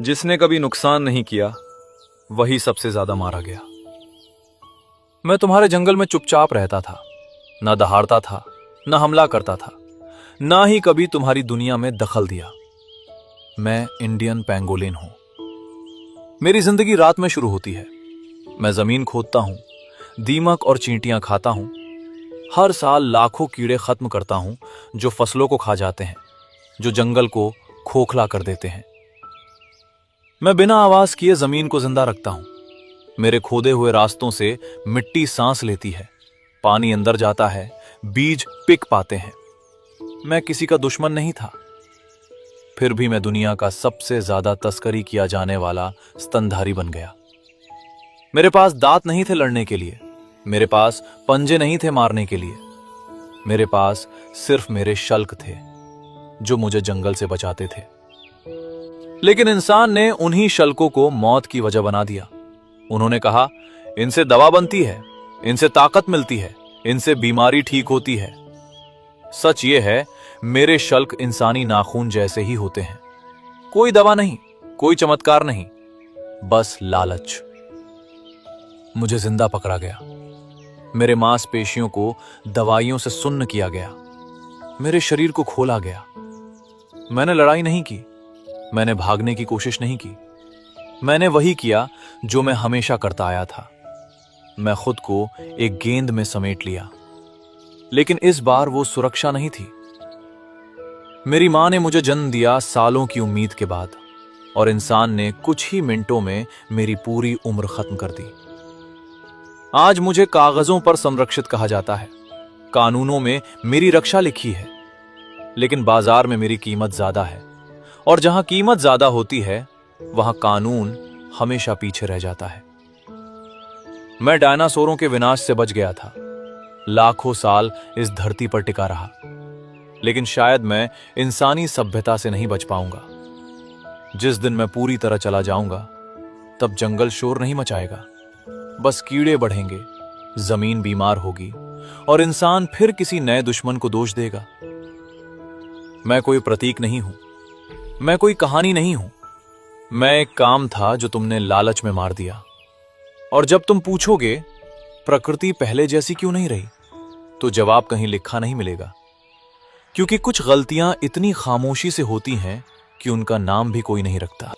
जिसने कभी नुकसान नहीं किया वही सबसे ज्यादा मारा गया। मैं तुम्हारे जंगल में चुपचाप रहता था, ना दहाड़ता था, ना हमला करता था, ना ही कभी तुम्हारी दुनिया में दखल दिया। मैं इंडियन पेंगोलिन हूं। मेरी जिंदगी रात में शुरू होती है। मैं जमीन खोदता हूं, दीमक और चींटियां खाता हूं। हर साल लाखों कीड़े खत्म करता हूं जो फसलों को खा जाते हैं, जो जंगल को खोखला कर देते हैं। मैं बिना आवाज किए जमीन को जिंदा रखता हूं। मेरे खोदे हुए रास्तों से मिट्टी सांस लेती है, पानी अंदर जाता है, बीज पिक पाते हैं। मैं किसी का दुश्मन नहीं था, फिर भी मैं दुनिया का सबसे ज्यादा तस्करी किया जाने वाला स्तनधारी बन गया। मेरे पास दांत नहीं थे लड़ने के लिए, मेरे पास पंजे नहीं थे मारने के लिए। मेरे पास सिर्फ मेरे शल्क थे जो मुझे जंगल से बचाते थे। लेकिन इंसान ने उन्हीं शल्कों को मौत की वजह बना दिया। उन्होंने कहा, इनसे दवा बनती है, इनसे ताकत मिलती है, इनसे बीमारी ठीक होती है। सच यह है, मेरे शल्क इंसानी नाखून जैसे ही होते हैं। कोई दवा नहीं, कोई चमत्कार नहीं, बस लालच। मुझे जिंदा पकड़ा गया, मेरे मांसपेशियों को दवाइयों से सुन्न किया गया, मेरे शरीर को खोला गया। मैंने लड़ाई नहीं की, मैंने भागने की कोशिश नहीं की। मैंने वही किया जो मैं हमेशा करता आया था। मैं खुद को एक गेंद में समेट लिया, लेकिन इस बार वो सुरक्षा नहीं थी। मेरी मां ने मुझे जन्म दिया सालों की उम्मीद के बाद, और इंसान ने कुछ ही मिनटों में मेरी पूरी उम्र खत्म कर दी। आज मुझे कागजों पर संरक्षित कहा जाता है, कानूनों में मेरी रक्षा लिखी है, लेकिन बाजार में मेरी कीमत ज्यादा है। और जहां कीमत ज्यादा होती है वहां कानून हमेशा पीछे रह जाता है। मैं डायनासोरों के विनाश से बच गया था, लाखों साल इस धरती पर टिका रहा, लेकिन शायद मैं इंसानी सभ्यता से नहीं बच पाऊंगा। जिस दिन मैं पूरी तरह चला जाऊंगा, तब जंगल शोर नहीं मचाएगा, बस कीड़े बढ़ेंगे, जमीन बीमार होगी, और इंसान फिर किसी नए दुश्मन को दोष देगा। मैं कोई प्रतीक नहीं हूं, मैं कोई कहानी नहीं हूं। मैं एक काम था जो तुमने लालच में मार दिया। और जब तुम पूछोगे प्रकृति पहले जैसी क्यों नहीं रही, तो जवाब कहीं लिखा नहीं मिलेगा, क्योंकि कुछ गलतियां इतनी खामोशी से होती हैं कि उनका नाम भी कोई नहीं रखता।